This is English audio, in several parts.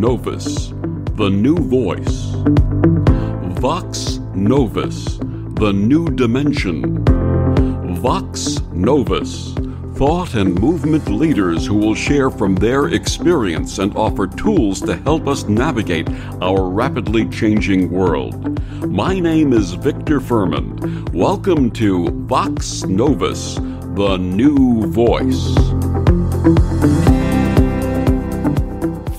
Novus, the new voice. Vox Novus, the new dimension. Vox Novus, thought and movement leaders who will share from their experience and offer tools to help us navigate our rapidly changing world. My name is Victor Furman. Welcome to Vox Novus, the new voice.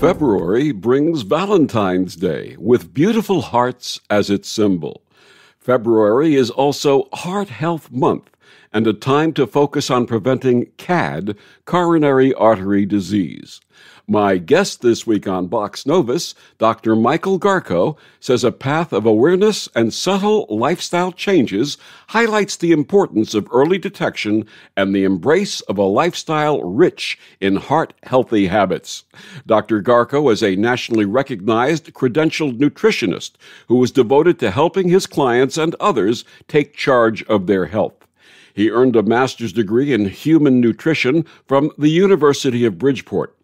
February brings Valentine's Day with beautiful hearts as its symbol. February is also Heart Health Month and a time to focus on preventing CAD, coronary artery disease. My guest this week on Vox Novus, Dr. Michael Garko, says a path of awareness and subtle lifestyle changes highlights the importance of early detection and the embrace of a lifestyle rich in heart-healthy habits. Dr. Garko is a nationally recognized credentialed nutritionist who is devoted to helping his clients and others take charge of their health. He earned a master's degree in human nutrition from the University of Bridgeport.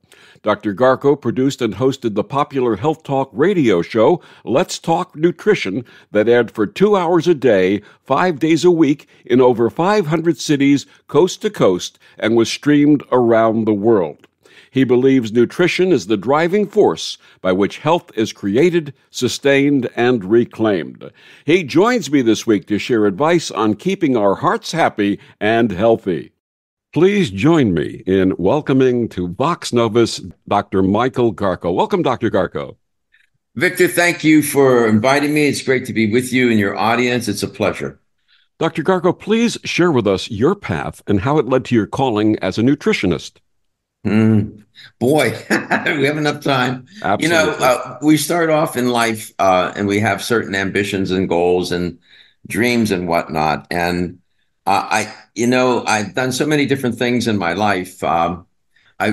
Dr. Garko produced and hosted the popular health talk radio show, Let's Talk Nutrition, that aired for 2 hours a day, 5 days a week, in over 500 cities, coast to coast, and was streamed around the world. He believes nutrition is the driving force by which health is created, sustained, and reclaimed. He joins me this week to share advice on keeping our hearts happy and healthy. Please join me in welcoming to Vox Novus Dr. Michael Garko. Welcome, Dr. Garko. Victor, thank you for inviting me. It's great to be with you and your audience. It's a pleasure. Dr. Garko, please share with us your path and how it led to your calling as a nutritionist. Boy, we have enough time. Absolutely. You know, we start off in life and we have certain ambitions and goals and dreams and whatnot. And I've done so many different things in my life. I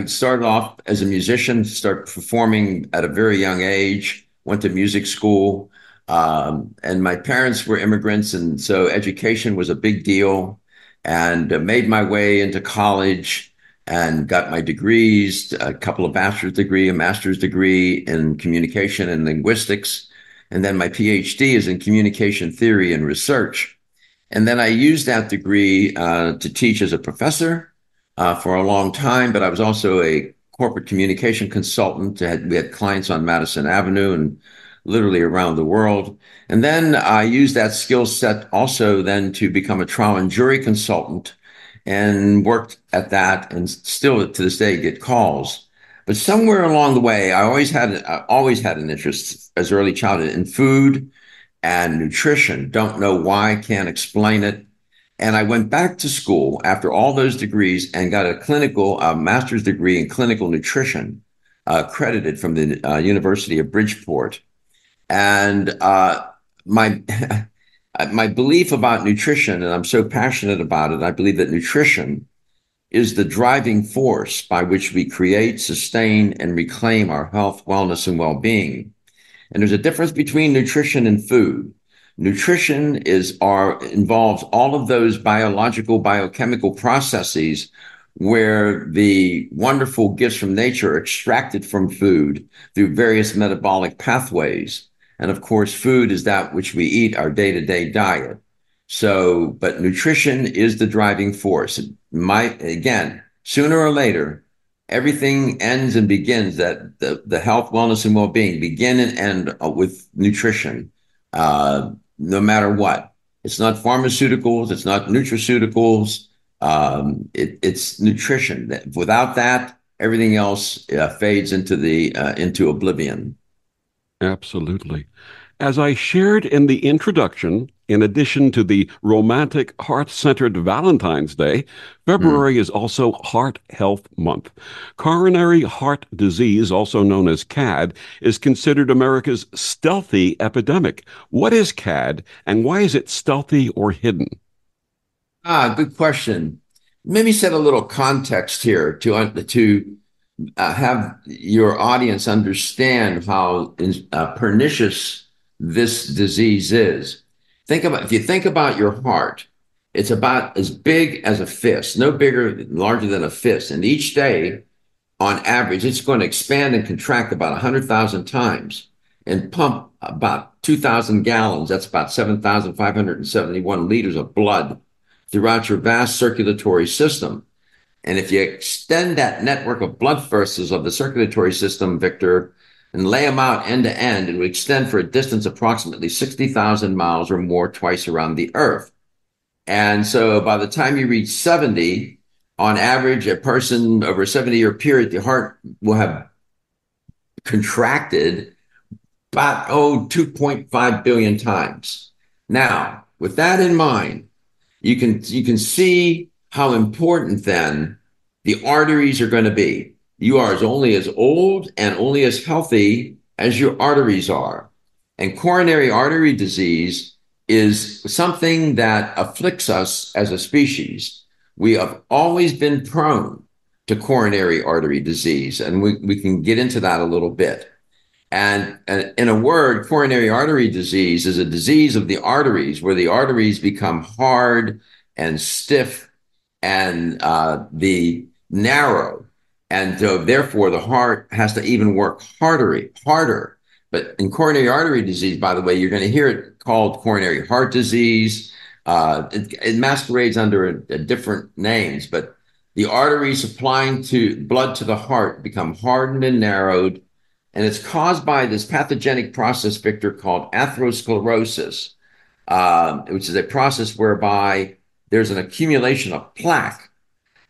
started off as a musician, started performing at a very young age, went to music school, and my parents were immigrants. And so education was a big deal, and made my way into college and got my degrees, a couple of bachelor's degree, a master's degree in communication and linguistics. And then my PhD is in communication theory and research. And then I used that degree to teach as a professor for a long time, but I was also a corporate communication consultant. We had clients on Madison Avenue and literally around the world. And then I used that skill set also then to become a trial and jury consultant and worked at that and still to this day get calls. But somewhere along the way, I always had an interest as early childhood in food and nutrition. Don't know why, can't explain it. And I went back to school after all those degrees and got a master's degree in clinical nutrition, accredited from the University of Bridgeport. And my belief about nutrition, and I'm so passionate about it, I believe that nutrition is the driving force by which we create, sustain, and reclaim our health, wellness, and well-being. And there's a difference between nutrition and food. Nutrition involves all of those biological, biochemical processes where the wonderful gifts from nature are extracted from food through various metabolic pathways. And of course, food is that which we eat, our day-to-day diet. But nutrition is the driving force. Again, sooner or later, everything ends and begins that the health, wellness, and well-being begin and end with nutrition, no matter what. It's not pharmaceuticals. It's not nutraceuticals. It's nutrition. Without that, everything else fades into oblivion. Absolutely. As I shared in the introduction, in addition to the romantic, heart-centered Valentine's Day, February is also Heart Health Month. Coronary heart disease, also known as CAD, is considered America's stealthy epidemic. What is CAD, and why is it stealthy or hidden? Good question. Maybe set a little context here to have your audience understand how pernicious this disease is. If you think about your heart, it's about as big as a fist, no larger than a fist. And each day on average, it's going to expand and contract about 100,000 times and pump about 2,000 gallons. That's about 7,571 liters of blood throughout your vast circulatory system. And if you extend that network of blood vessels of the circulatory system, Victor, and lay them out end to end, it would extend for a distance approximately 60,000 miles or more twice around the Earth. And so by the time you reach 70, on average, a person over a 70-year period, the heart will have contracted about, 2.5 billion times. Now, with that in mind, you can see how important then the arteries are going to be. You are only as old and only as healthy as your arteries are. And coronary artery disease is something that afflicts us as a species. We have always been prone to coronary artery disease, and we can get into that a little bit. And in a word, coronary artery disease is a disease of the arteries where the arteries become hard and stiff and the narrow. And so therefore the heart has to even work harder. But in coronary artery disease, by the way, you're going to hear it called coronary heart disease. It masquerades under different names, but the arteries supplying blood to the heart become hardened and narrowed. And it's caused by this pathogenic process, Victor, called atherosclerosis, which is a process whereby there's an accumulation of plaque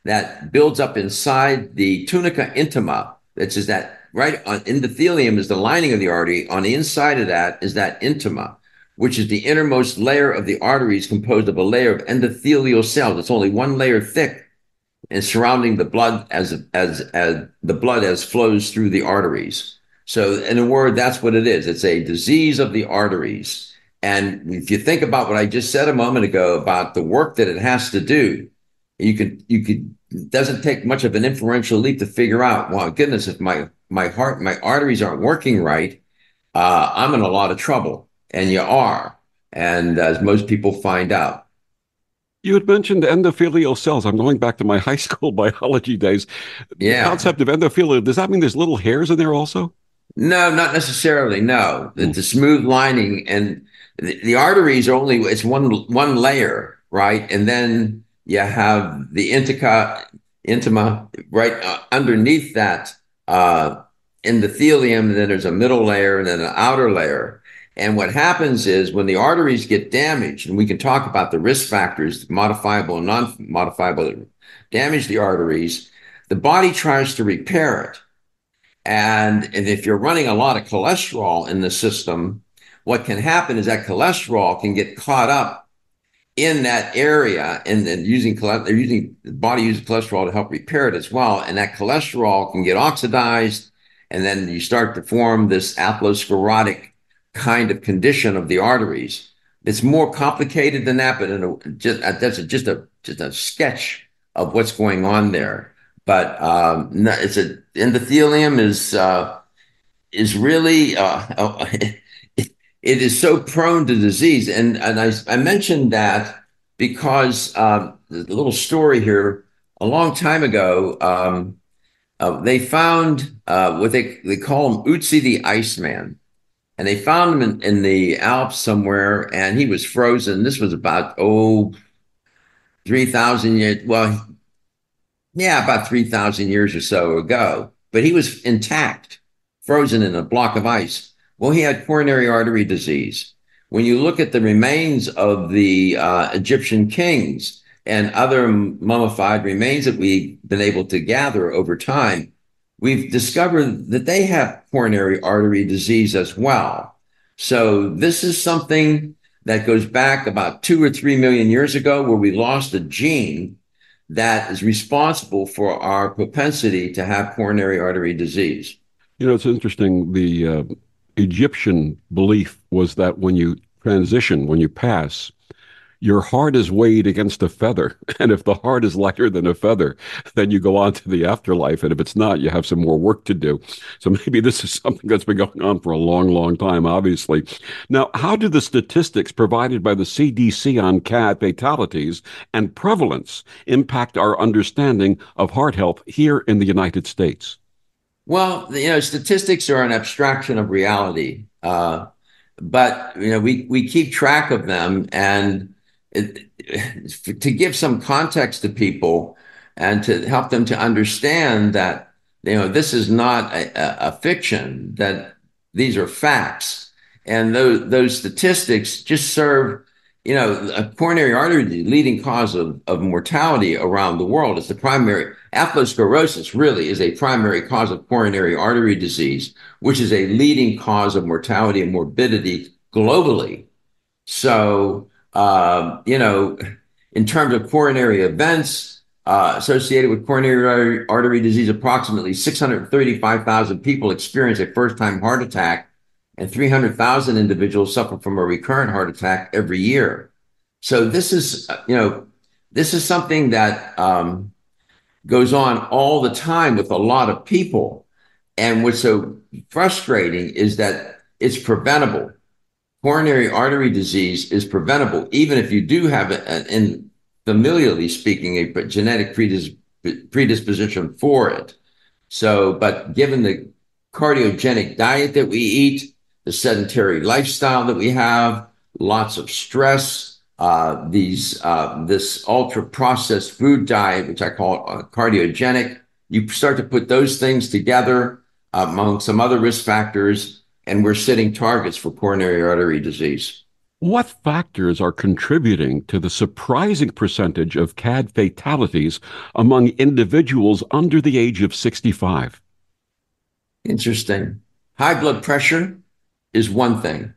that builds up inside the tunica intima. That's just that right on endothelium is the lining of the artery. On the inside of that is that intima, which is the innermost layer of the arteries composed of a layer of endothelial cells. It's only one layer thick and surrounding the blood as the blood as flows through the arteries. So in a word, that's what it is. It's a disease of the arteries. And if you think about what I just said a moment ago about the work that it has to do, it doesn't take much of an inferential leap to figure out, well, goodness, if my arteries aren't working right, I'm in a lot of trouble. And you are. And as most people find out. You had mentioned endothelial cells. I'm going back to my high school biology days. The Yeah. concept of endothelial, does that mean there's little hairs in there also? No, not necessarily. No, Hmm. the smooth lining and the arteries are only it's one layer, right? And then you have the intima right underneath that uh, endothelium, and then there's a middle layer and then an outer layer. And what happens is when the arteries get damaged, and we can talk about the risk factors, modifiable and non-modifiable, that damage the arteries, the body tries to repair it. And if you're running a lot of cholesterol in the system, what can happen is that cholesterol can get caught up in that area, and then the body uses cholesterol to help repair it as well. And that cholesterol can get oxidized, and then you start to form this atherosclerotic kind of condition of the arteries. It's more complicated than that, but that's just a sketch of what's going on there. But no, endothelium is really it is so prone to disease, and I mentioned that because the little story here a long time ago, they found what they call him Utsi the Iceman, and they found him in the Alps somewhere, and he was frozen. This was about 3,000 years. Well, yeah, about 3,000 years or so ago, but he was intact, frozen in a block of ice. Well, he had coronary artery disease. When you look at the remains of the Egyptian kings and other mummified remains that we've been able to gather over time, we've discovered that they have coronary artery disease as well. So this is something that goes back about 2 or 3 million years ago, where we lost a gene that is responsible for our propensity to have coronary artery disease. You know, it's interesting. The Egyptian belief was that when you transition, when you pass, Your heart is weighed against a feather. And if the heart is lighter than a feather, then you go on to the afterlife. And if it's not, you have some more work to do. So maybe this is something that's been going on for a long, long time, obviously. Now, how do the statistics provided by the CDC on CAD fatalities and prevalence impact our understanding of heart health here in the United States? Well, statistics are an abstraction of reality, but we keep track of them, and to give some context to people and to help them to understand that this is not a fiction, that these are facts, and those statistics just serve. A coronary artery disease, leading cause of mortality around the world, is the primary. Atherosclerosis really is a primary cause of coronary artery disease, which is a leading cause of mortality and morbidity globally. So, in terms of coronary events associated with coronary artery disease, approximately 635,000 people experience a first-time heart attack, and 300,000 individuals suffer from a recurrent heart attack every year. So this is something that goes on all the time with a lot of people. And what's so frustrating is that it's preventable. Coronary artery disease is preventable, even if you do have, in familially speaking, a genetic predisposition for it. So, but given the cardiogenic diet that we eat, the sedentary lifestyle that we have, lots of stress, this ultra processed food diet, which I call cardiogenic, you start to put those things together among some other risk factors, and we're setting targets for coronary artery disease. What factors are contributing to the surprising percentage of CAD fatalities among individuals under the age of 65? Interesting. High blood pressure is one thing.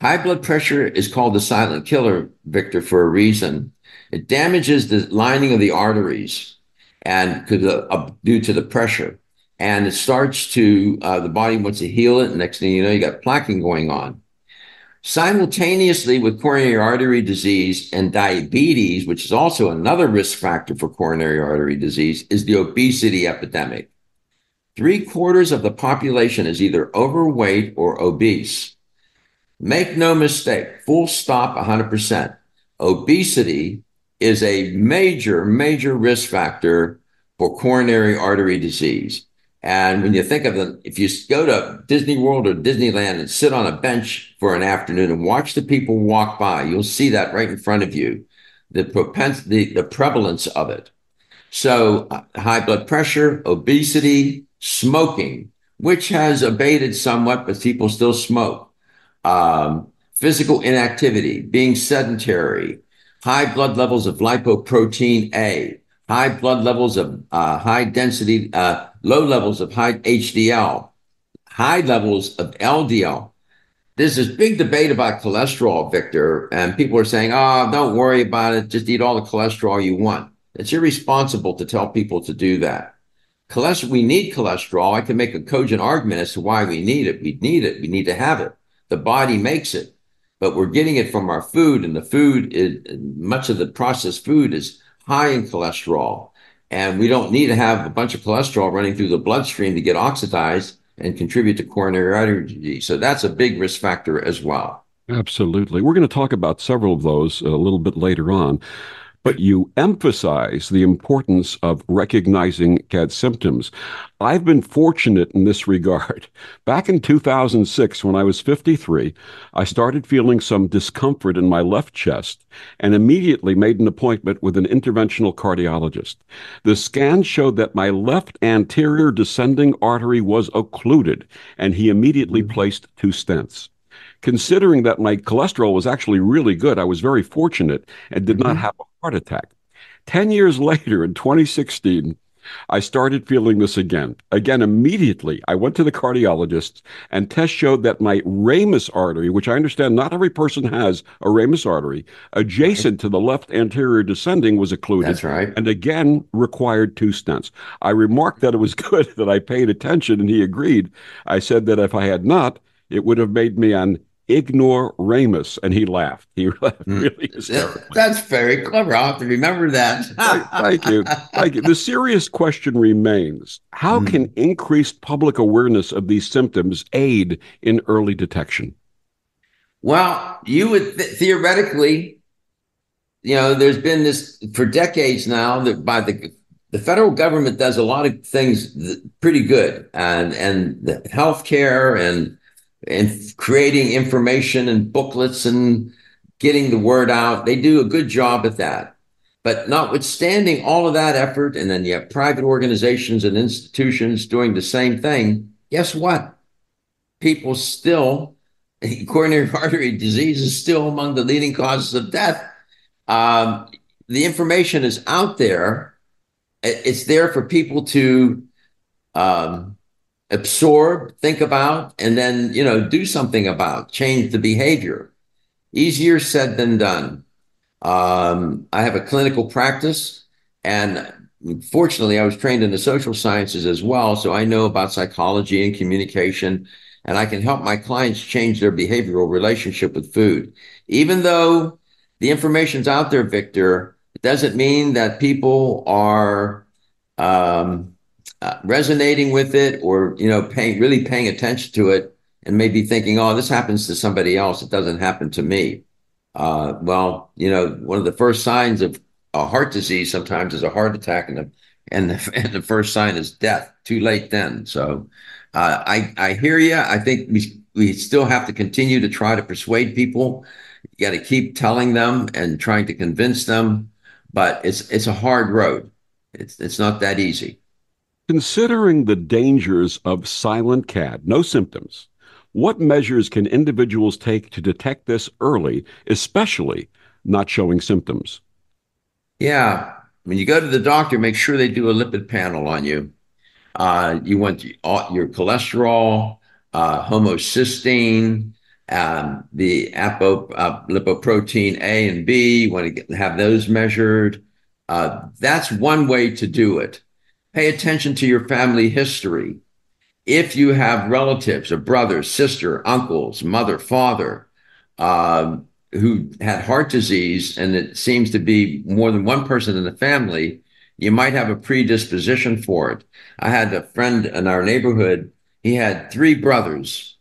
High blood pressure is called the silent killer, Victor, for a reason. It damages the lining of the arteries and due to the pressure. And it starts to, the body wants to heal it. Next thing you know, you got plaquing going on. Simultaneously with coronary artery disease and diabetes, which is also another risk factor for coronary artery disease, is the obesity epidemic. 3/4 of the population is either overweight or obese. Make no mistake, full stop, 100%. Obesity is a major, major risk factor for coronary artery disease. And when you think of if you go to Disney World or Disneyland and sit on a bench for an afternoon and watch the people walk by, you'll see that right in front of you, the prevalence of it. So high blood pressure, obesity, smoking, which has abated somewhat, but people still smoke. Physical inactivity, being sedentary, high blood levels of lipoprotein A, high blood levels of high density, low levels of high HDL, high levels of LDL. There's this big debate about cholesterol, Victor, and people are saying, oh, don't worry about it. Just eat all the cholesterol you want. It's irresponsible to tell people to do that. We need cholesterol. I can make a cogent argument as to why we need it. We need it. We need to have it. The body makes it, but we're getting it from our food, and the food much of the processed food is high in cholesterol, and we don't need to have a bunch of cholesterol running through the bloodstream to get oxidized and contribute to coronary artery disease. So that's a big risk factor as well. Absolutely. We're going to talk about several of those a little bit later on. But you emphasize the importance of recognizing CAD symptoms. I've been fortunate in this regard. Back in 2006, when I was 53, I started feeling some discomfort in my left chest and immediately made an appointment with an interventional cardiologist. The scan showed that my left anterior descending artery was occluded, and he immediately placed 2 stents. Considering that my cholesterol was actually really good, I was very fortunate and did not have a heart attack. 10 years later, in 2016, I started feeling this again. Again, immediately, I went to the cardiologist, and tests showed that my ramus artery, which I understand not every person has a ramus artery, adjacent to the left anterior descending, was occluded. That's right. And again, required 2 stents. I remarked that it was good that I paid attention, and he agreed. I said that if I had not, it would have made me an ignoramus. And he laughed. He laughed Mm. really hysterically. That's very clever. I'll have to remember Thank you. that. Thank you. The serious question remains, how can Mm. increased public awareness of these symptoms aid in early detection? Well, you would theoretically, there's been this for decades now that by the federal government does a lot of things pretty good, and the healthcare and creating information and booklets and getting the word out. They do a good job at that. But notwithstanding all of that effort, and then you have private organizations and institutions doing the same thing, guess what? People still, coronary artery disease is still among the leading causes of death. Um, the information is out there. It's there for people to um, absorb, think about, and then do something about, change the behavior. Easier said than done. I have a clinical practice, and fortunately, I was trained in the social sciences as well, so I know about psychology and communication, and I can help my clients change their behavioral relationship with food. Even though the information's out there, Victor, it doesn't mean that people are um, resonating with it, or really paying attention to it, and maybe thinking, "Oh, this happens to somebody else. It doesn't happen to me." Well, one of the first signs of a heart disease sometimes is a heart attack, and the first sign is death. Too late then. So, I hear you. I think we still have to continue to try to persuade people. You got to keep telling them and trying to convince them, but it's a hard road. It's not that easy. Considering the dangers of silent CAD, no symptoms, what measures can individuals take to detect this early, especially not showing symptoms? Yeah. When you go to the doctor, make sure they do a lipid panel on you. You want your cholesterol, homocysteine, the lipoprotein A and B. You want to have those measured. That's one way to do it. Pay attention to your family history. If you have relatives, a brother, sister, uncles, mother, father, um, who had heart disease, and it seems to be more than one person in the family, you might have a predisposition for it. I had a friend in our neighborhood. He had three brothers.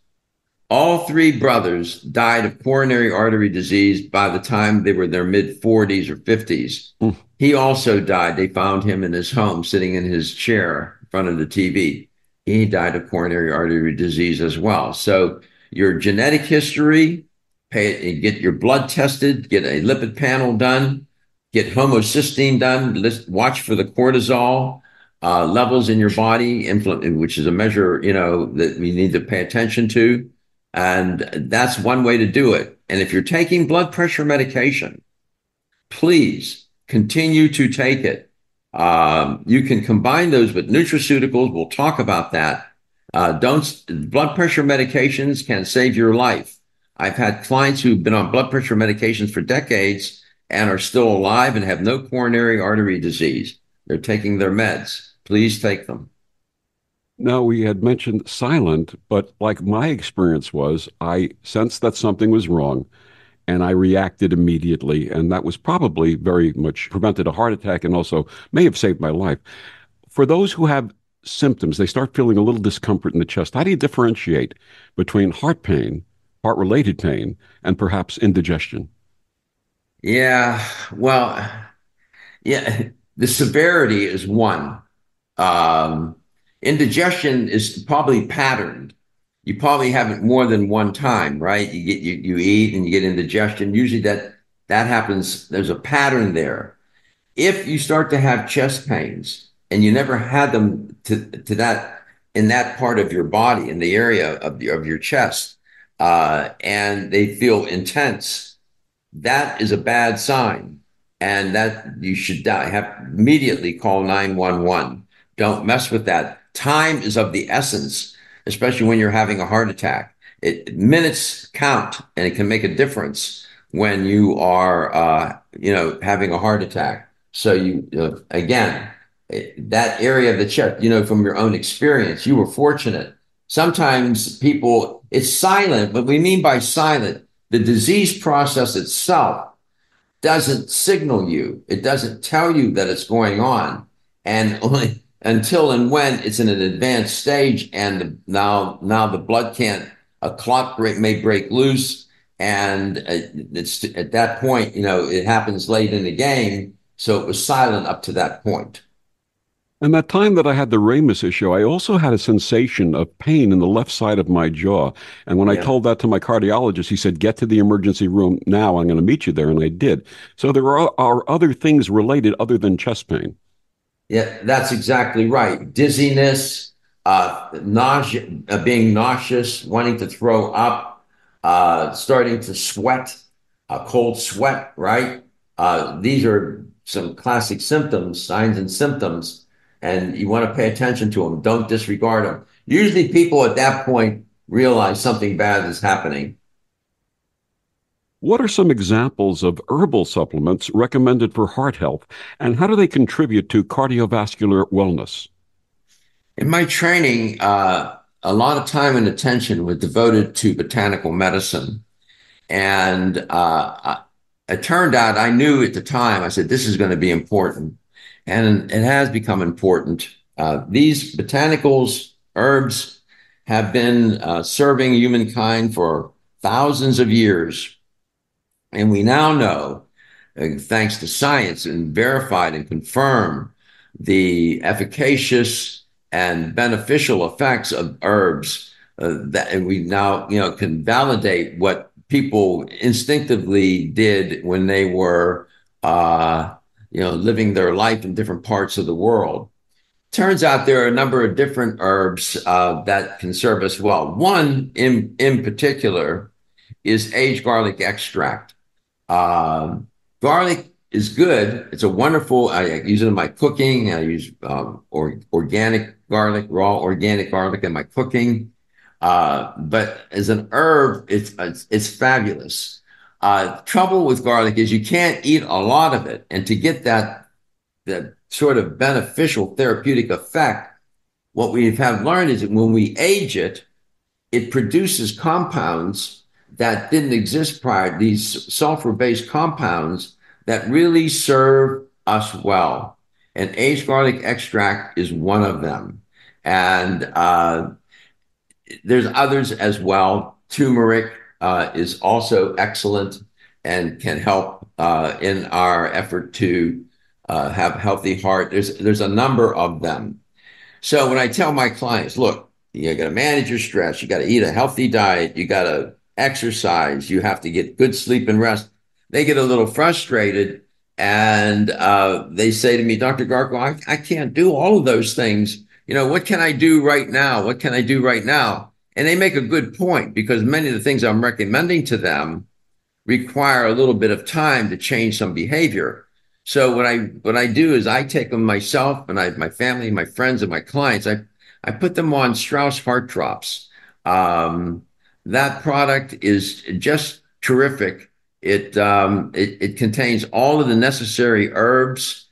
All three brothers died of coronary artery disease by the time they were in their mid 40s or 50s. Mm. He also died. They found him in his home, sitting in his chair in front of the TV. He died of coronary artery disease as well. So your genetic history, get your blood tested, get a lipid panel done, get homocysteine done, watch for the cortisol levels in your body, which is a measure, that we need to pay attention to. And that's one way to do it. And if you're taking blood pressure medication, please continue to take it. You can combine those with nutraceuticals. We'll talk about that. Don't Blood pressure medications can save your life. I've had clients who've been on blood pressure medications for decades and are still alive and have no coronary artery disease. They're taking their meds. Please take them. Now, we had mentioned silent, but like my experience was, I sensed that something was wrong and I reacted immediately. And that was probably very much prevented a heart attack and also may have saved my life. For those who have symptoms, they start feeling a little discomfort in the chest. How do you differentiate between heart pain, heart related pain, and perhaps indigestion? Yeah, well, yeah, the severity is one. Um, Indigestion is probably patterned. You probably have it more than one time, right? You eat and you get indigestion. Usually that happens. There's a pattern there. If you start to have chest pains and you never had them to that in that part of your body, in the area of your chest, and they feel intense, that is a bad sign, and that you should die. Have immediately call 911. Don't mess with that. Time is of the essence, especially when you're having a heart attack. Minutes count, and it can make a difference when you are, having a heart attack. So again, that area of the chest, from your own experience, you were fortunate Sometimes people, it's silent. What we mean by silent, the disease process itself doesn't signal you. It doesn't tell you that it's going on. And only until and when it's in an advanced stage and now the blood can't, a clot may break loose. And it's at that point, it happens late in the game. So it was silent up to that point. And that time that I had the Ramus issue, I also had a sensation of pain in the left side of my jaw. And when I Yeah. told that to my cardiologist, he said, "Get to the emergency room now. I'm going to meet you there." And I did. So there are other things related other than chest pain. Yeah, that's exactly right. Dizziness, nausea, being nauseous, wanting to throw up, starting to sweat, cold sweat, right? These are some classic symptoms, signs and symptoms, and you want to pay attention to them. Don't disregard them. Usually people at that point realize something bad is happening. What are some examples of herbal supplements recommended for heart health, and how do they contribute to cardiovascular wellness? In my training, a lot of time and attention was devoted to botanical medicine. And it turned out I knew at the time, I said, this is going to be important. And it has become important. These botanicals, herbs, have been serving humankind for thousands of years. And we now know, thanks to science, and verified and confirmed the efficacious and beneficial effects of herbs, that and we now can validate what people instinctively did when they were living their life in different parts of the world. Turns out there are a number of different herbs that can serve us well. One in particular is aged garlic extract. Garlic is good. It's a wonderful, I use it in my cooking. I use organic garlic, raw organic garlic in my cooking. But as an herb, it's fabulous. Trouble with garlic is you can't eat a lot of it. And to get that sort of beneficial therapeutic effect, what we have learned is that when we age it, it produces compounds that didn't exist prior, these sulfur-based compounds that really serve us well. And aged garlic extract is one of them. And there's others as well. Turmeric is also excellent and can help in our effort to have a healthy heart. There's a number of them. So when I tell my clients, look, you got to manage your stress, you got to eat a healthy diet, you got to exercise, you have to get good sleep and rest, they get a little frustrated and they say to me, Dr. Garko, I can't do all of those things. What can I do right now? What can I do right now? And they make a good point because many of the things I'm recommending to them require a little bit of time to change some behavior. So what I do is I take them myself and my family, my friends, and my clients. I put them on Strauss heart drops. That product is just terrific. It contains all of the necessary herbs,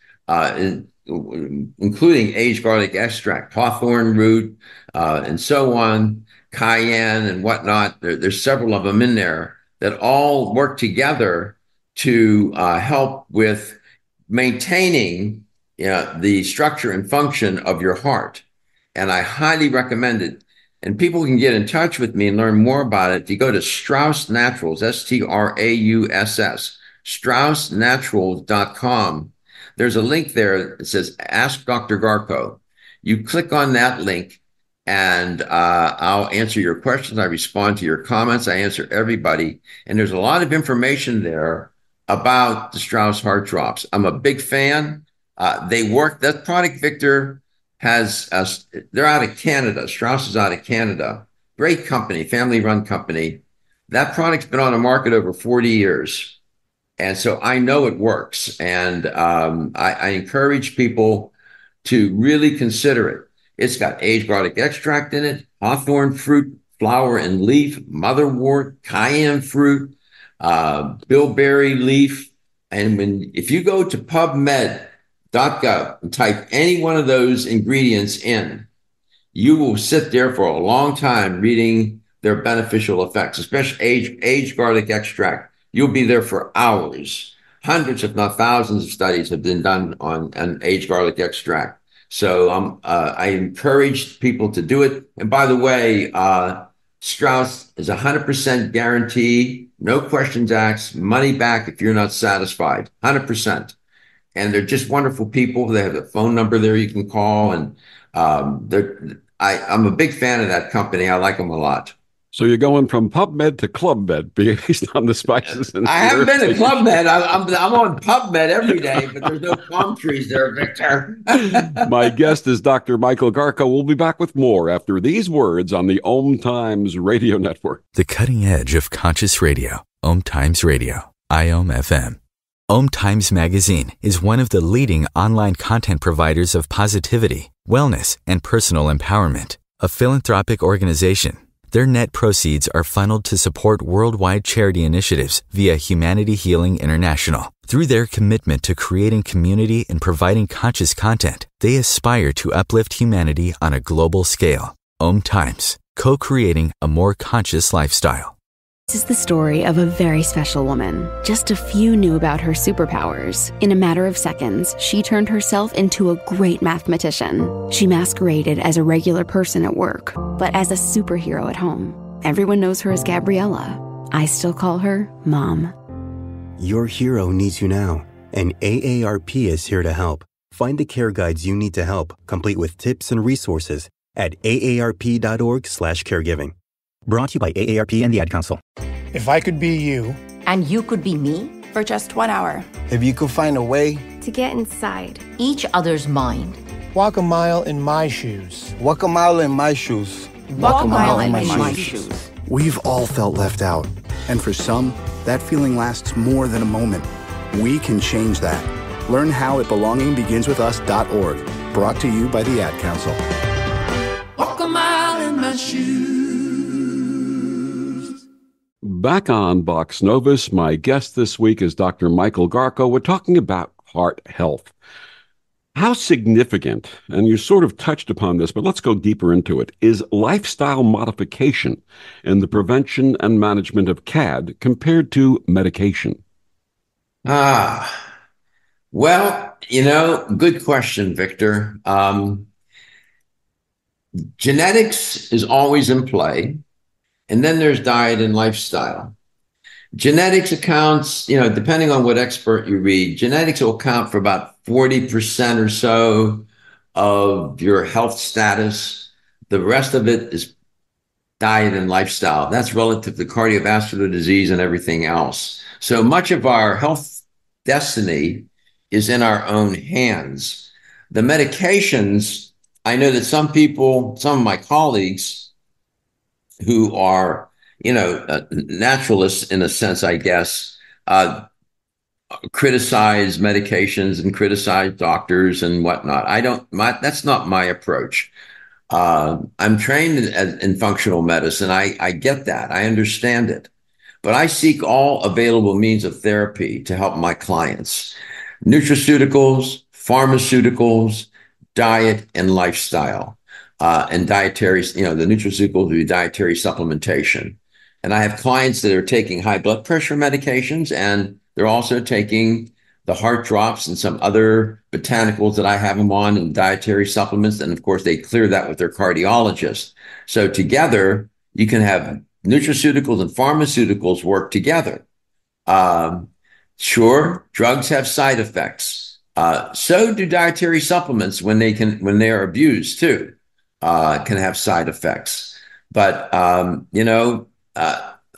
including aged garlic extract, hawthorn root, and so on, cayenne and whatnot. There's several of them in there that all work together to help with maintaining the structure and function of your heart. And I highly recommend it. And people can get in touch with me and learn more about it. If you go to Strauss Naturals, Strauss, straussnaturals.com, there's a link there that says Ask Dr. Garko. You click on that link and I'll answer your questions. I respond to your comments. I answer everybody. And there's a lot of information there about the Strauss heart drops. I'm a big fan. They work. That product, Victor, they're out of Canada. Strauss is out of Canada. Great company, family-run company. That product's been on the market over 40 years. And so I know it works. And I encourage people to really consider it. It's got aged garlic extract in it, hawthorn fruit, flower and leaf, motherwort, cayenne fruit, bilberry leaf. And if you go to PubMed.gov and type any one of those ingredients in, you will sit there for a long time reading their beneficial effects, especially aged garlic extract. You'll be there for hours. Hundreds, if not thousands, of studies have been done on an aged garlic extract. So I encourage people to do it. And by the way, Strauss is 100% guarantee, no questions asked, money back if you're not satisfied, 100%. And they're just wonderful people. They have a phone number there you can call. And I'm a big fan of that company. I like them a lot. So you're going from PubMed to Club Med based on the spices. And I haven't been to Club Med. I'm on PubMed every day, but there's no palm trees there, Victor. My guest is Dr. Michael Garko. We'll be back with more after these words on the Om Times Radio Network. The cutting edge of conscious radio. Om Times Radio. IOM FM. Om Times Magazine is one of the leading online content providers of positivity, wellness, and personal empowerment. A philanthropic organization. Their net proceeds are funneled to support worldwide charity initiatives via Humanity Healing International. Through their commitment to creating community and providing conscious content, they aspire to uplift humanity on a global scale. Om Times, co-creating a more conscious lifestyle. This is the story of a very special woman. Just a few knew about her superpowers. In a matter of seconds, she turned herself into a great mathematician. She masqueraded as a regular person at work, but as a superhero at home. Everyone knows her as Gabriella. I still call her Mom. Your hero needs you now, and AARP is here to help. Find the care guides you need to help, complete with tips and resources at aarp.org/caregiving. Brought to you by AARP and the Ad Council. If I could be you. And you could be me. For just 1 hour. If you could find a way. To get inside. Each other's mind. Walk a mile in my shoes. Walk a mile in my shoes. Walk a mile in my shoes. We've all felt left out. And for some, that feeling lasts more than a moment. We can change that. Learn how at belongingbeginswithus.org. Brought to you by the Ad Council. Walk a mile in my shoes. Back on Vox Novus, my guest this week is Dr. Michael Garko. We're talking about heart health. How significant, and you sort of touched upon this, but let's go deeper into it, is lifestyle modification in the prevention and management of CAD compared to medication? Well, good question, Victor. Genetics is always in play. And then there's diet and lifestyle. Genetics accounts, depending on what expert you read, genetics will account for about 40% or so of your health status. The rest of it is diet and lifestyle. That's relative to cardiovascular disease and everything else. So much of our health destiny is in our own hands. The medications, I know that some of my colleagues who are, naturalists in a sense, I guess, criticize medications and criticize doctors and whatnot. That's not my approach. I'm trained in functional medicine. I get that. I understand it. But I seek all available means of therapy to help my clients. Nutraceuticals, pharmaceuticals, diet, and lifestyle. And dietary, the nutraceuticals do dietary supplementation. And I have clients that are taking high blood pressure medications, and they're also taking the heart drops and some other botanicals that I have them on and dietary supplements. And of course, they clear that with their cardiologist. So together, you can have nutraceuticals and pharmaceuticals work together. Sure, drugs have side effects. So do dietary supplements when they are abused too. Can have side effects. But,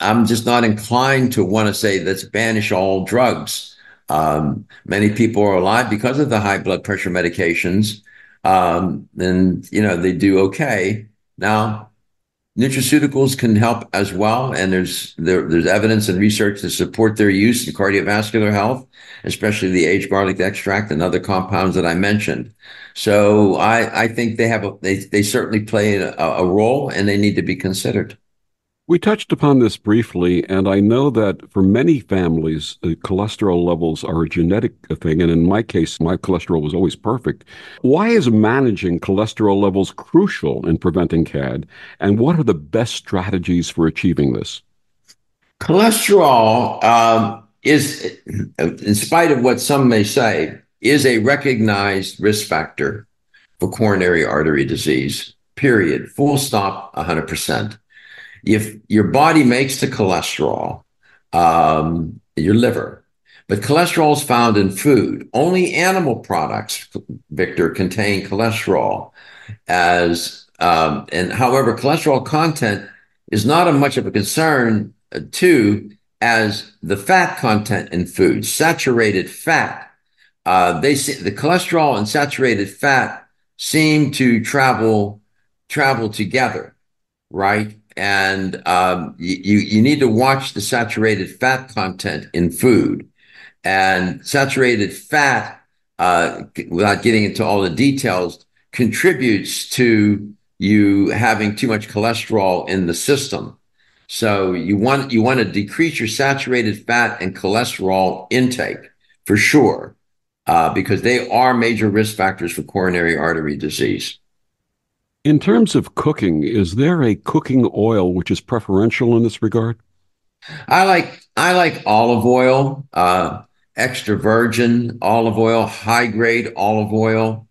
I'm just not inclined to want to say let's banish all drugs. Many people are alive because of the high blood pressure medications. And, they do okay. Now, nutraceuticals can help as well. And there's evidence and research to support their use in cardiovascular health, especially the aged garlic extract and other compounds that I mentioned. So I think they certainly play a role, and they need to be considered. We touched upon this briefly, and I know that for many families, cholesterol levels are a genetic thing. And in my case, my cholesterol was always perfect. Why is managing cholesterol levels crucial in preventing CAD? And what are the best strategies for achieving this? Cholesterol is, in spite of what some may say, is a recognized risk factor for coronary artery disease, period. Full stop, 100%. If your body makes the cholesterol, your liver, but cholesterol is found in food. Only animal products, Victor, contain cholesterol. And however, cholesterol content is not as much of a concern as the fat content in food, saturated fat. The cholesterol and saturated fat seem to travel together, right? And you need to watch the saturated fat content in food. And saturated fat, without getting into all the details, contributes to you having too much cholesterol in the system. So you want to decrease your saturated fat and cholesterol intake for sure, because they are major risk factors for coronary artery disease. In terms of cooking, is there a cooking oil which is preferential in this regard? I like olive oil, extra virgin olive oil, high grade olive oil.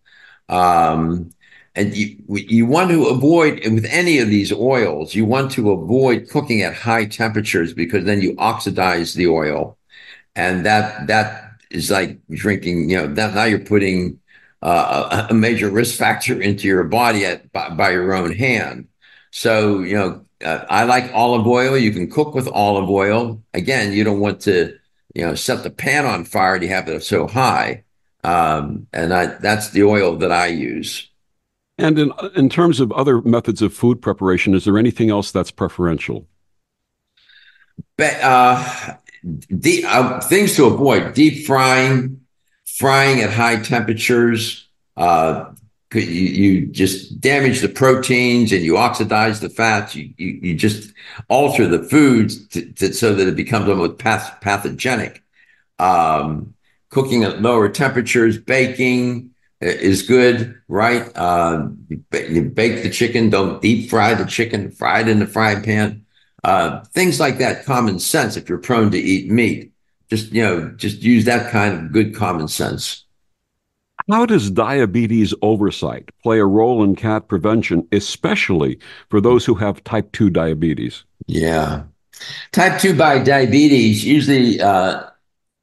And you want to avoid, with any of these oils, you want to avoid cooking at high temperatures, because then you oxidize the oil. And that is like drinking, now you're putting a major risk factor into your body by your own hand. So, I like olive oil. You can cook with olive oil. Again, you don't want to, set the pan on fire to have it so high. And that's the oil that I use. And in terms of other methods of food preparation, is there anything else that's preferential? Things to avoid: deep frying at high temperatures. You just damage the proteins and you oxidize the fats. You just alter the foods so that it becomes almost pathogenic. Cooking at lower temperatures, baking is good, right? You bake the chicken, don't deep fry the chicken, fry it in the frying pan. Things like that, common sense. If you're prone to eat meat, just use that kind of good common sense. How does diabetes oversight play a role in CAD prevention, especially for those who have type 2 diabetes? Yeah. Type 2 diabetes usually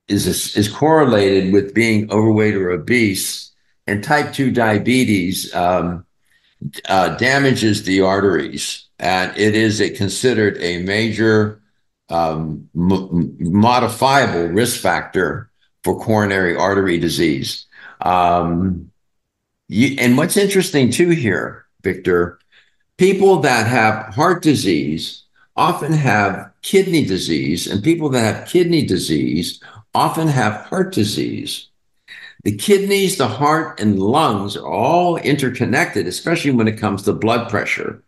is correlated with being overweight or obese, and type 2 diabetes damages the arteries, and it is considered a major modifiable risk factor for coronary artery disease. And what's interesting too here, Victor, people that have heart disease often have kidney disease, and people that have kidney disease often have heart disease. The kidneys, the heart, and lungs are all interconnected, especially when it comes to blood pressure,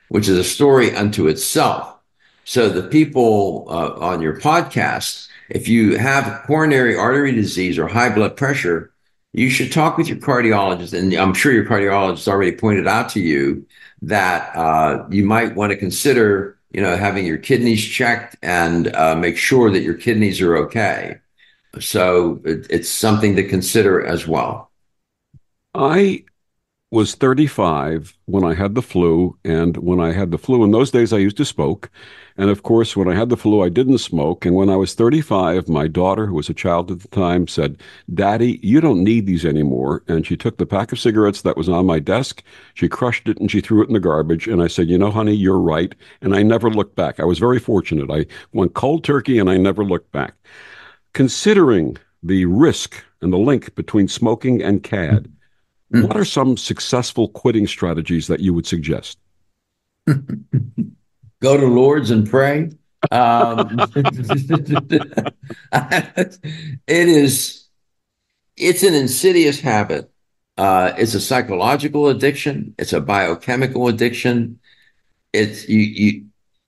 which is a story unto itself. So the people on your podcast, if you have coronary artery disease or high blood pressure, you should talk with your cardiologist. And I'm sure your cardiologist already pointed out to you that you might want to consider, having your kidneys checked and make sure that your kidneys are okay. So it's something to consider as well. I was 35 when I had the flu, and when I had the flu, in those days I used to smoke. And of course, when I had the flu, I didn't smoke. And when I was 35, my daughter, who was a child at the time, said, "Daddy, you don't need these anymore." And she took the pack of cigarettes that was on my desk, she crushed it, and she threw it in the garbage. And I said, "Honey, you're right." And I never looked back. I was very fortunate. I went cold turkey and I never looked back. Considering the risk and the link between smoking and CAD, what are some successful quitting strategies that you would suggest? Go to Lourdes and pray. It's an insidious habit. It's a psychological addiction. It's a biochemical addiction.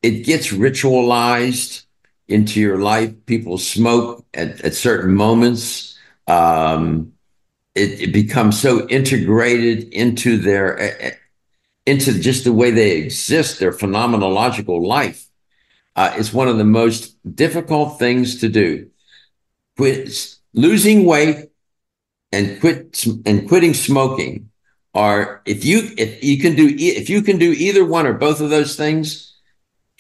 it gets ritualized into your life. People smoke at certain moments. It becomes so integrated into into just the way they exist, their phenomenological life. It's one of the most difficult things to do. Losing weight and quitting smoking are, if you can do either one or both of those things,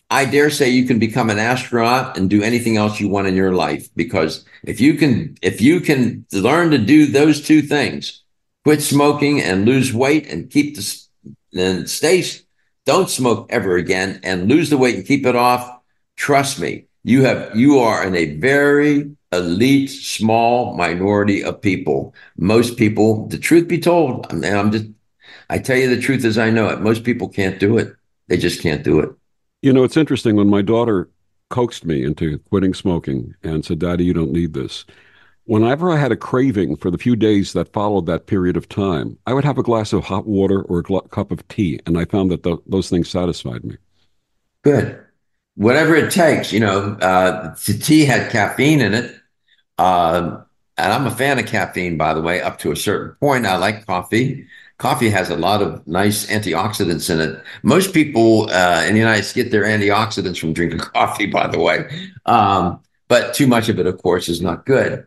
I dare say you can become an astronaut and do anything else you want in your life. Because if you can learn to do those two things, quit smoking and lose weight and don't smoke ever again and lose the weight and keep it off, trust me, you are in a very elite, small minority of people. Most people, the truth be told, I mean, I tell you the truth as I know it. Most people can't do it. They just can't do it. You know, it's interesting when my daughter coaxed me into quitting smoking and said, "Daddy, you don't need this." Whenever I had a craving for the few days that followed that period of time, I would have a glass of hot water or a cup of tea, and I found that those things satisfied me. Good. Whatever it takes, the tea had caffeine in it. And I'm a fan of caffeine, by the way, up to a certain point. I like coffee. Coffee has a lot of nice antioxidants in it. Most people in the United States get their antioxidants from drinking coffee, by the way. But too much of it, of course, is not good.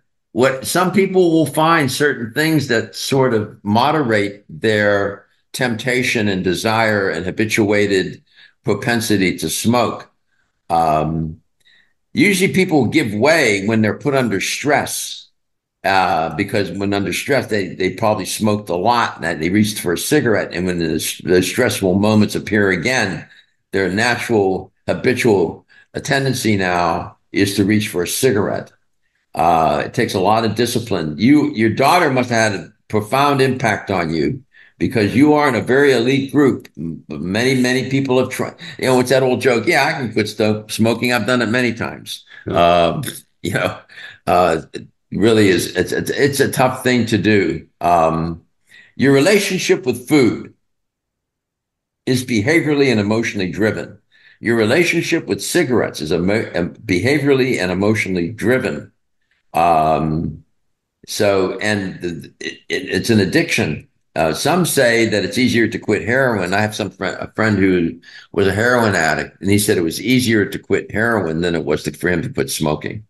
Some people will find certain things that sort of moderate their temptation and desire and habituated propensity to smoke. Usually people give way when they're put under stress. Because when under stress, they probably smoked a lot and they reached for a cigarette. And when the stressful moments appear again, their natural habitual tendency now is to reach for a cigarette. It takes a lot of discipline. Your daughter must have had a profound impact on you because you are in a very elite group. Many people have tried. It's that old joke. Yeah, I can quit smoking. I've done it many times. Yeah. Really is. It's a tough thing to do. Your relationship with food is behaviorally and emotionally driven. Your relationship with cigarettes is behaviorally and emotionally driven. It's an addiction. Some say that it's easier to quit heroin. I have a friend who was a heroin addict, and he said it was easier to quit heroin than it was for him to quit smoking.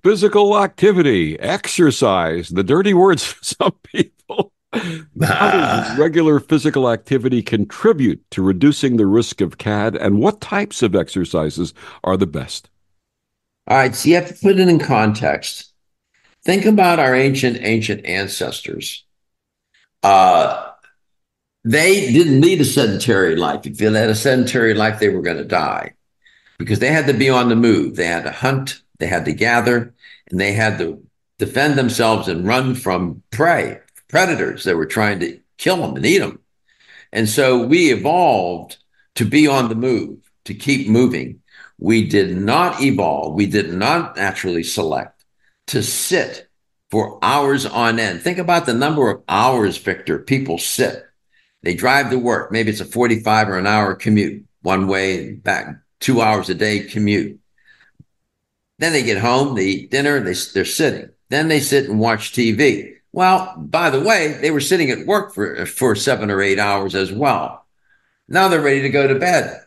Physical activity, exercise, the dirty words for some people. How does regular physical activity contribute to reducing the risk of CAD, and what types of exercises are the best? All right, so you have to put it in context. Think about our ancient ancestors. They didn't lead a sedentary life. If they had a sedentary life, they were going to die because they had to be on the move. They had to hunt, they had to gather, and they had to defend themselves and run from predators that were trying to kill them and eat them. And so we evolved to be on the move, to keep moving. We did not evolve. We did not naturally select to sit for hours on end. Think about the number of hours, Victor, people sit. They drive to work. Maybe it's a 45 or an hour commute, one way, back 2 hours a day commute. Then they get home, they eat dinner, they're sitting. Then they sit and watch TV. Well, by the way, they were sitting at work for 7 or 8 hours as well. Now they're ready to go to bed.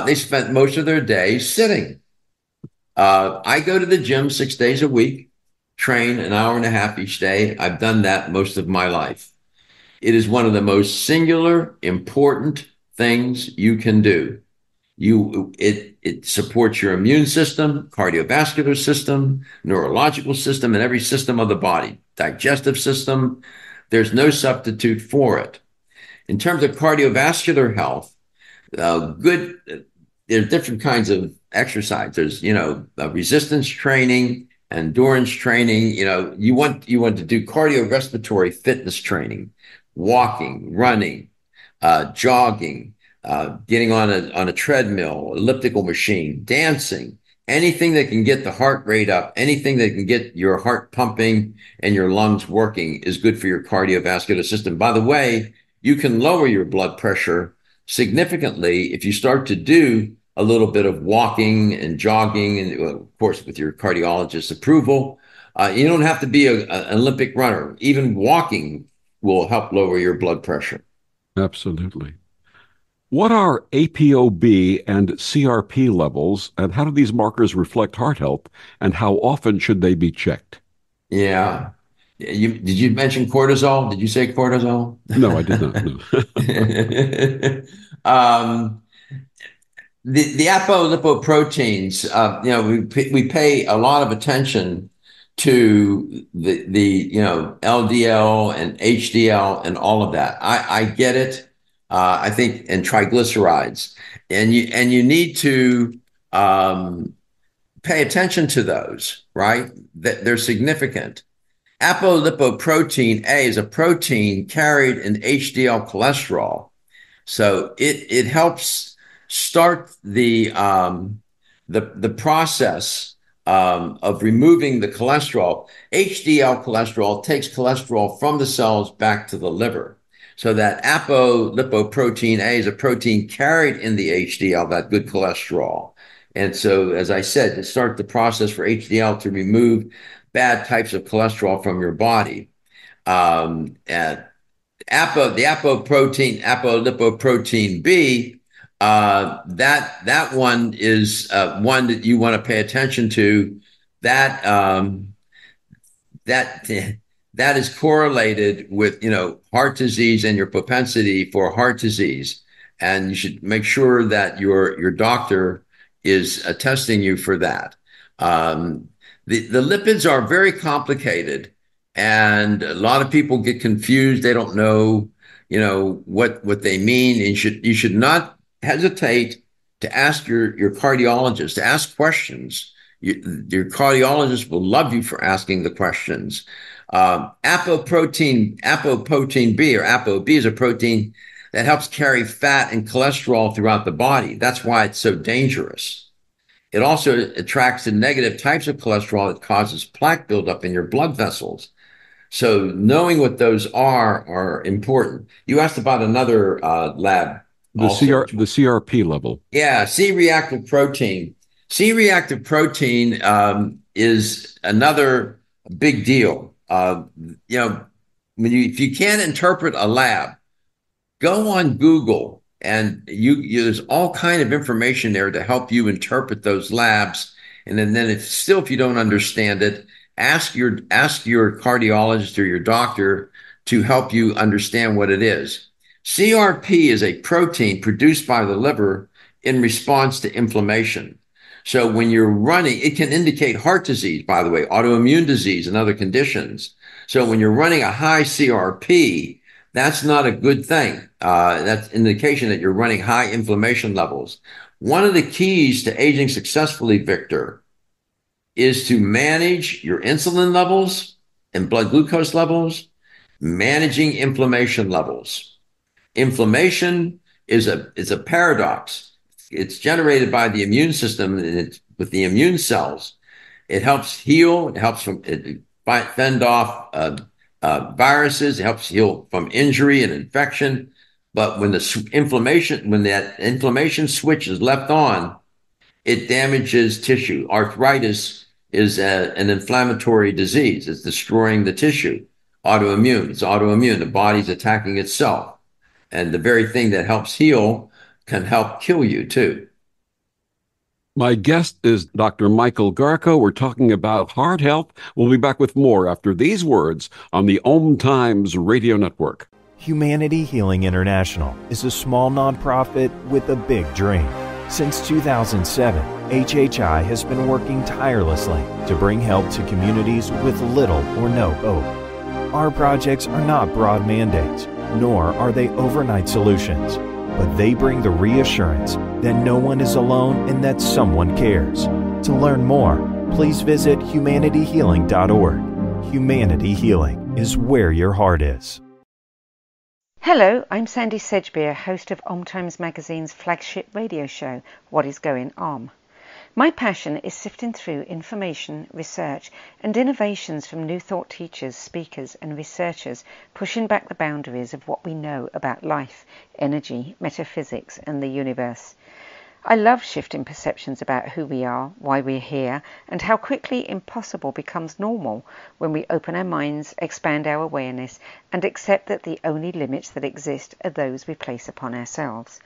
They spent most of their day sitting. I go to the gym 6 days a week, train an hour and a half each day. I've done that most of my life. It is one of the most singular, important things you can do. It supports your immune system, cardiovascular system, neurological system, and every system of the body, digestive system. There's no substitute for it. In terms of cardiovascular health, there are different kinds of exercise. There's, resistance training, endurance training. You want to do cardiorespiratory fitness training, walking, running, jogging, getting on a treadmill, elliptical machine, dancing, anything that can get the heart rate up, anything that can get your heart pumping and your lungs working is good for your cardiovascular system. By the way, you can lower your blood pressure significantly if you start to do a little bit of walking and jogging, and of course, with your cardiologist's approval. You don't have to be an Olympic runner. Even walking will help lower your blood pressure. Absolutely. What are ApoB and CRP levels, and how do these markers reflect heart health, and how often should they be checked? Yeah. Did you mention cortisol? Did you say cortisol? No, I did not. No. The apolipoproteins, we pay a lot of attention to the LDL and HDL and all of that. I get it. I think, and triglycerides, and you need to pay attention to those, right? That they're significant. Apolipoprotein A is a protein carried in HDL cholesterol, so it helps start the process of removing the cholesterol. HDL cholesterol takes cholesterol from the cells back to the liver. So that apolipoprotein A is a protein carried in the HDL, that good cholesterol. And so, as I said, to start the process for HDL to remove bad types of cholesterol from your body. And the apolipoprotein B, that one is one that you want to pay attention to. That is correlated with, heart disease and your propensity for heart disease. And you should make sure that your doctor is testing you for that. The lipids are very complicated, and a lot of people get confused. They don't know, what they mean. And you should not hesitate to ask your cardiologist, to ask questions. Your cardiologist will love you for asking the questions. Apoprotein B, or ApoB, is a protein that helps carry fat and cholesterol throughout the body. That's why it's so dangerous. It also attracts the negative types of cholesterol that causes plaque buildup in your blood vessels. So knowing what those are important. You asked about another lab. The CRP level. Yeah, C-reactive protein. C-reactive protein is another big deal. If you can't interpret a lab, go on Google, and there's all kind of information there to help you interpret those labs. And then if you don't understand it, ask your cardiologist or your doctor to help you understand what it is. CRP is a protein produced by the liver in response to inflammation. So when you're running, it can indicate heart disease, by the way, autoimmune disease and other conditions. So when you're running a high CRP, that's not a good thing. That's an indication that you're running high inflammation levels. One of the keys to aging successfully, Victor, is to manage your insulin levels and blood glucose levels, managing inflammation levels. Inflammation is a paradox. It's generated by the immune system, and it's with the immune cells. It helps heal. It helps fend off viruses. It helps heal from injury and infection. But when that inflammation switch is left on, it damages tissue. Arthritis is an inflammatory disease. It's destroying the tissue. Autoimmune. It's autoimmune. The body's attacking itself. And the very thing that helps heal can help kill you too. My guest is Dr. Michael Garko. We're talking about heart health. We'll be back with more after these words on the Om Times Radio Network. Humanity Healing International is a small nonprofit with a big dream. Since 2007, HHI has been working tirelessly to bring help to communities with little or no hope. Our projects are not broad mandates, nor are they overnight solutions, but they bring the reassurance that no one is alone and that someone cares. To learn more, please visit humanityhealing.org. Humanity Healing is where your heart is. Hello, I'm Sandy Sedgbeer, host of Om Times Magazine's flagship radio show, What is Going Om. My passion is sifting through information, research, and innovations from new thought teachers, speakers, and researchers, pushing back the boundaries of what we know about life, energy, metaphysics, and the universe. I love shifting perceptions about who we are, why we're here, and how quickly impossible becomes normal when we open our minds, expand our awareness, and accept that the only limits that exist are those we place upon ourselves.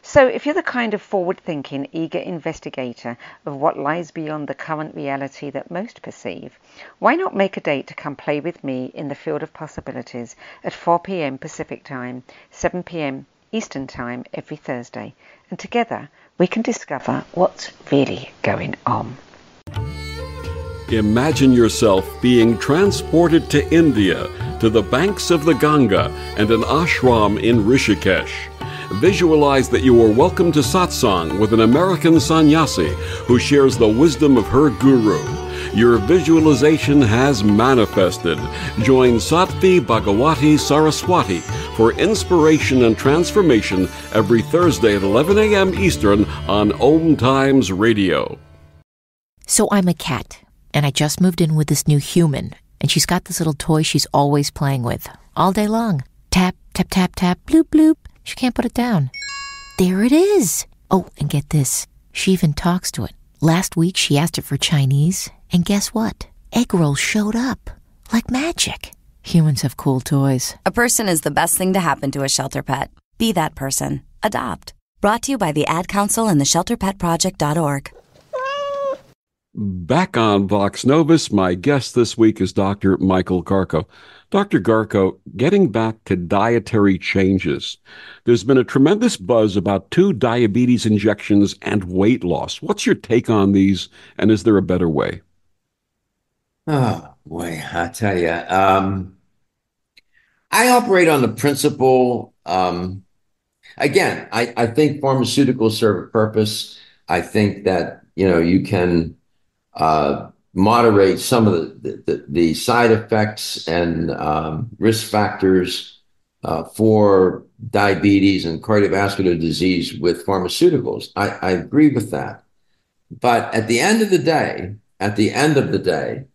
So if you're the kind of forward-thinking, eager investigator of what lies beyond the current reality that most perceive, why not make a date to come play with me in the field of possibilities at 4 p.m. Pacific Time, 7 p.m. Eastern Time every Thursday, and together we can discover what's really going on. Imagine yourself being transported to India, to the banks of the Ganga and an ashram in Rishikesh. Visualize that you are welcome to satsang with an American sannyasi who shares the wisdom of her guru. Your visualization has manifested. Join Sattvi Bhagawati Saraswati for inspiration and transformation every Thursday at 11 a.m. Eastern on Om Times Radio. So I'm a cat, and I just moved in with this new human, and she's got this little toy she's always playing with, all day long. Tap, tap, tap, tap, bloop, bloop. She can't put it down. There it is. Oh, and get this. She even talks to it. Last week, she asked it for Chinese, and guess what? Egg rolls showed up. Like magic. Humans have cool toys. A person is the best thing to happen to a shelter pet. Be that person. Adopt. Brought to you by the Ad Council and the ShelterPetProject.org. Back on Vox Novus, my guest this week is Dr. Michael Garko. Dr. Garko, getting back to dietary changes, there's been a tremendous buzz about 2 diabetes injections and weight loss. What's your take on these, and is there a better way? Oh, boy, I tell you. I operate on the principle, again, I think pharmaceuticals serve a purpose. I think that, you can moderate some of the side effects and risk factors for diabetes and cardiovascular disease with pharmaceuticals. I agree with that. But at the end of the day,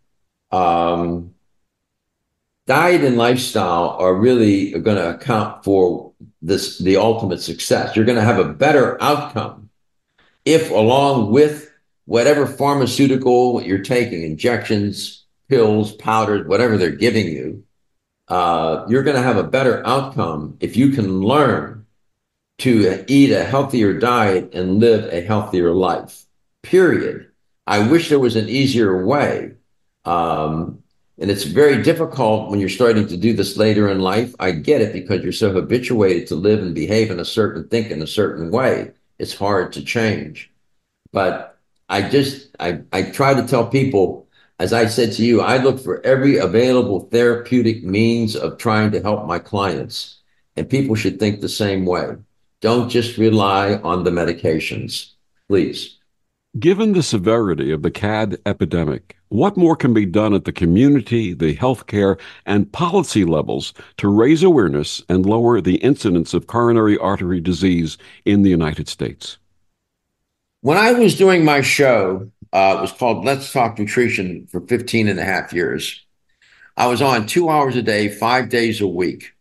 diet and lifestyle are really going to account for the ultimate success. You're going to have a better outcome if, along with whatever pharmaceutical you're taking, injections, pills, powders, whatever they're giving you, you're going to have a better outcome if you can learn to eat a healthier diet and live a healthier life, period. I wish there was an easier way. And it's very difficult when you're starting to do this later in life. I get it, because you're so habituated to live and behave in a certain, think in a certain way. It's hard to change. But I try to tell people, as I said to you, I look for every available therapeutic means of trying to help my clients. And people should think the same way. Don't just rely on the medications, please. Given the severity of the CAD epidemic, what more can be done at the community, the healthcare, and policy levels to raise awareness and lower the incidence of coronary artery disease in the United States? When I was doing my show, it was called Let's Talk Nutrition for 15 and a half years. I was on 2 hours a day, 5 days a week,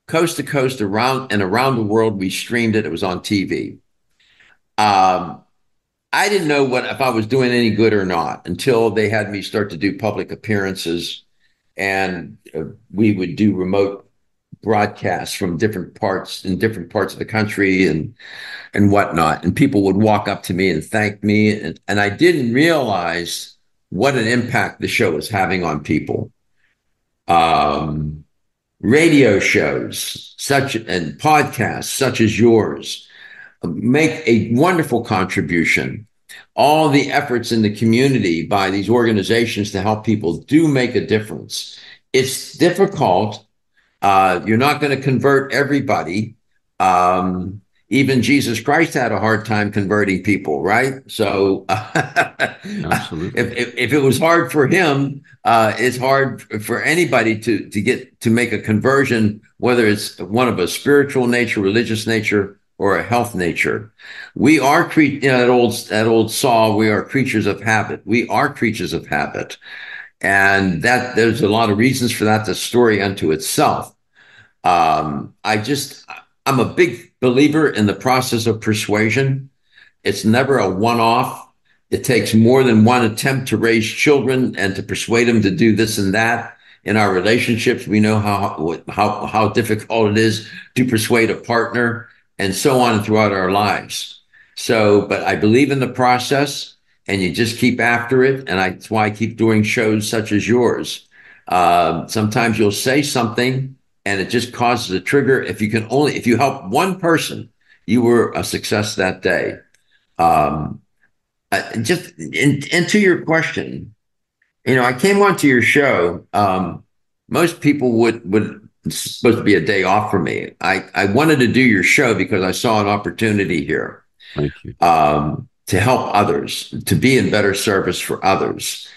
coast to coast, around the world. We streamed it. It was on TV. I didn't know if I was doing any good or not until they had me start to do public appearances, and we would do remote broadcasts from different parts of the country and whatnot. And people would walk up to me and thank me. And I didn't realize what an impact the show was having on people. Radio shows and podcasts such as yours make a wonderful contribution. All the efforts in the community by these organizations to help people do make a difference. It's difficult. You're not going to convert everybody. Even Jesus Christ had a hard time converting people, right? So if it was hard for him, it's hard for anybody to make a conversion, whether it's one of a spiritual nature, religious nature, or a health nature. We are that old saw, we are creatures of habit. We are creatures of habit. And that there's a lot of reasons for that, the story unto itself. I'm a big believer in the process of persuasion. It's never a one-off. It takes more than one attempt to raise children and to persuade them to do this and that. In our relationships, we know how difficult it is to persuade a partner, and so on throughout our lives. So, but I believe in the process, and you just keep after it. And that's why I keep doing shows such as yours. Sometimes you'll say something and it just causes a trigger. If you help one person, you were a success that day. And to your question, I came onto your show. Most people would it's supposed to be a day off for me. I wanted to do your show because I saw an opportunity here. Thank you. To help others, to be in better service for others.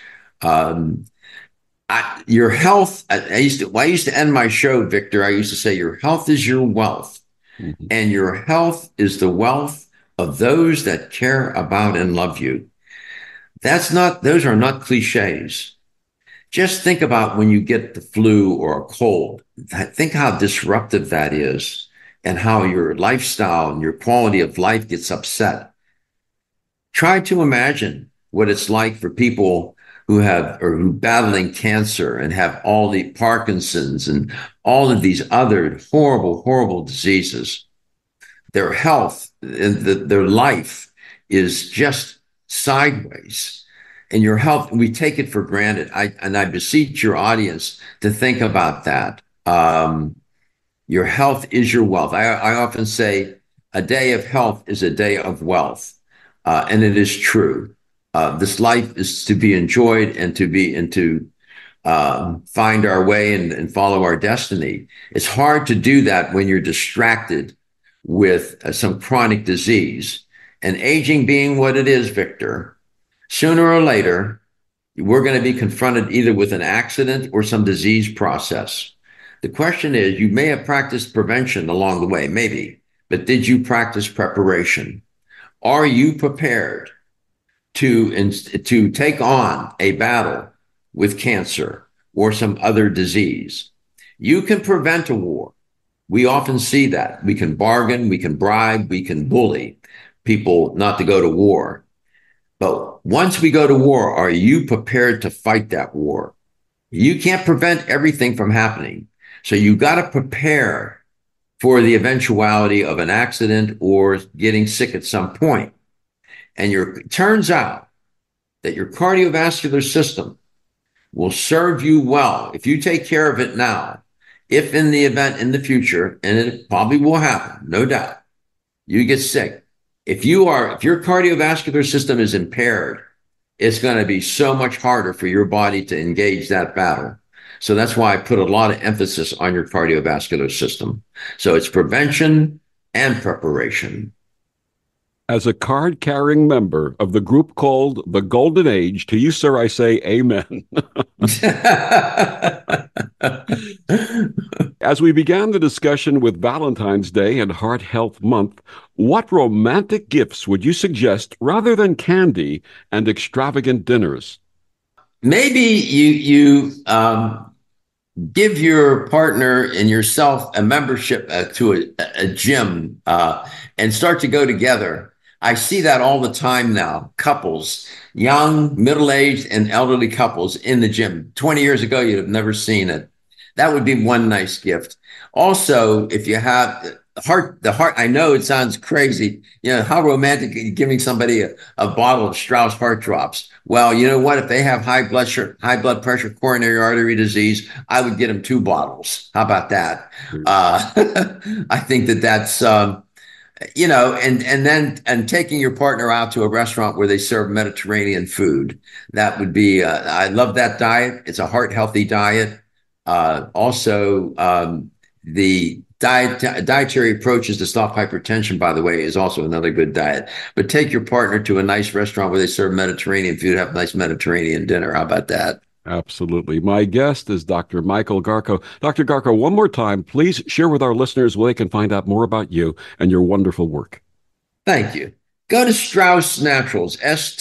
Your health, I used to end my show, Victor, I used to say, your health is your wealth. Mm-hmm. And your health is the wealth of those that care about and love you. Those are not cliches. Just think about when you get the flu or a cold. Think how disruptive that is and how your lifestyle and your quality of life gets upset. Try to imagine what it's like for people who battling cancer and have all the Parkinson's and all of these other horrible, horrible diseases. Their health, their life is just sideways. And your health, we take it for granted. I beseech your audience to think about that. Your health is your wealth. I often say a day of health is a day of wealth. And it is true. This life is to be enjoyed and to find our way and follow our destiny. It's hard to do that when you're distracted with some chronic disease. And aging being what it is, Victor, sooner or later, we're going to be confronted either with an accident or some disease process. The question is, you may have practiced prevention along the way, maybe, but did you practice preparation? Are you prepared to take on a battle with cancer or some other disease? You can prevent a war. We often see that. We can bargain, we can bribe, we can bully people not to go to war. But once we go to war, are you prepared to fight that war? You can't prevent everything from happening. So you got to prepare for the eventuality of an accident or getting sick at some point. And it turns out that your cardiovascular system will serve you well if you take care of it now. If in the event in the future, and it probably will happen, no doubt, you get sick. If your cardiovascular system is impaired, it's going to be so much harder for your body to engage that battle. So that's why I put a lot of emphasis on your cardiovascular system. So it's prevention and preparation. As a card-carrying member of the group called the Golden Age, to you, sir, I say amen. As we began the discussion with Valentine's Day and Heart Health Month, what romantic gifts would you suggest rather than candy and extravagant dinners? Maybe you give your partner and yourself a membership to a gym and start to go together. I see that all the time now. Couples, young, middle-aged, and elderly couples in the gym. 20 years ago, you'd have never seen it. That would be one nice gift. Also, if you have the heart, I know it sounds crazy. How romantic are you giving somebody a bottle of Strauss heart drops? Well, you know what? If they have high blood pressure, coronary artery disease, I would get them 2 bottles. How about that? I think that's, and taking your partner out to a restaurant where they serve Mediterranean food. That would be, I love that diet. It's a heart healthy diet. The dietary approaches to stop hypertension, by the way, is also another good diet. But take your partner to a nice restaurant where they serve Mediterranean food, have a nice Mediterranean dinner. How about that? Absolutely. My guest is Dr. Michael Garko. Dr. Garko, one more time, please share with our listeners where they can find out more about you and your wonderful work. Thank you. Go to Strauss Naturals, Strauss,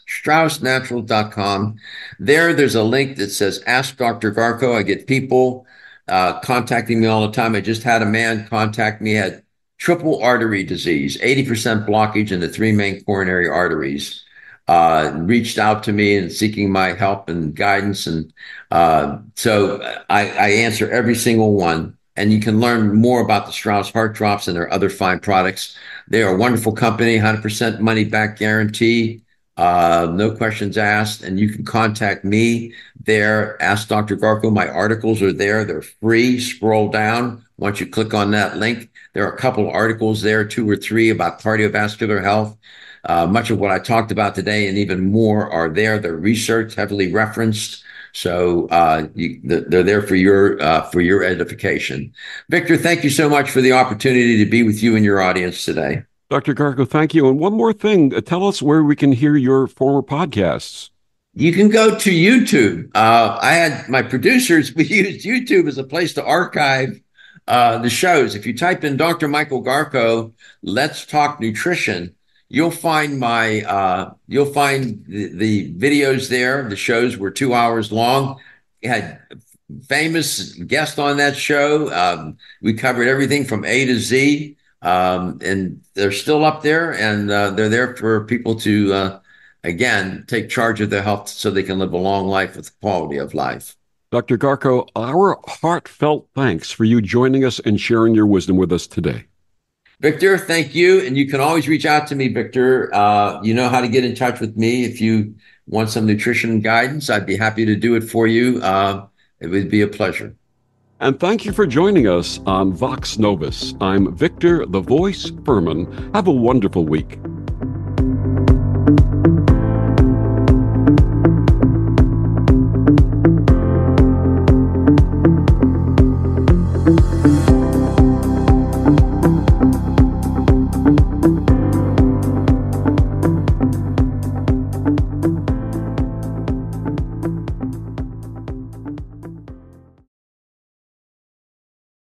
StraussNaturals.com. There's a link that says Ask Dr. Garko. I get people contacting me all the time. I just had a man contact me, had triple artery disease, 80% blockage in the three main coronary arteries. Reached out to me and seeking my help and guidance. And so I answer every single one. And you can learn more about the Strauss Heart Drops and their other fine products. They are a wonderful company, 100% money back guarantee, no questions asked. And you can contact me there. Ask Dr. Garko. My articles are there. They're free. Scroll down. Once you click on that link, there are a couple of articles there, 2 or 3 about cardiovascular health. Much of what I talked about today and even more are there. They're researched, heavily referenced. So they're there for your edification. Victor, thank you so much for the opportunity to be with you and your audience today. Dr. Garko, thank you. And one more thing, tell us where we can hear your former podcasts. You can go to YouTube. I had my producers, we used YouTube as a place to archive the shows. If you type in Dr. Michael Garko, Let's Talk Nutrition, you'll find the videos there. The shows were 2 hours long. We had famous guests on that show. We covered everything from A to Z, and they're still up there, and they're there for people to, again, take charge of their health so they can live a long life with quality of life. Dr. Garko, our heartfelt thanks for you joining us and sharing your wisdom with us today. Victor, thank you. And you can always reach out to me, Victor. You know how to get in touch with me. If you want some nutrition guidance, I'd be happy to do it for you. It would be a pleasure. And thank you for joining us on Vox Novus. I'm Victor, the Voice Furman. Have a wonderful week.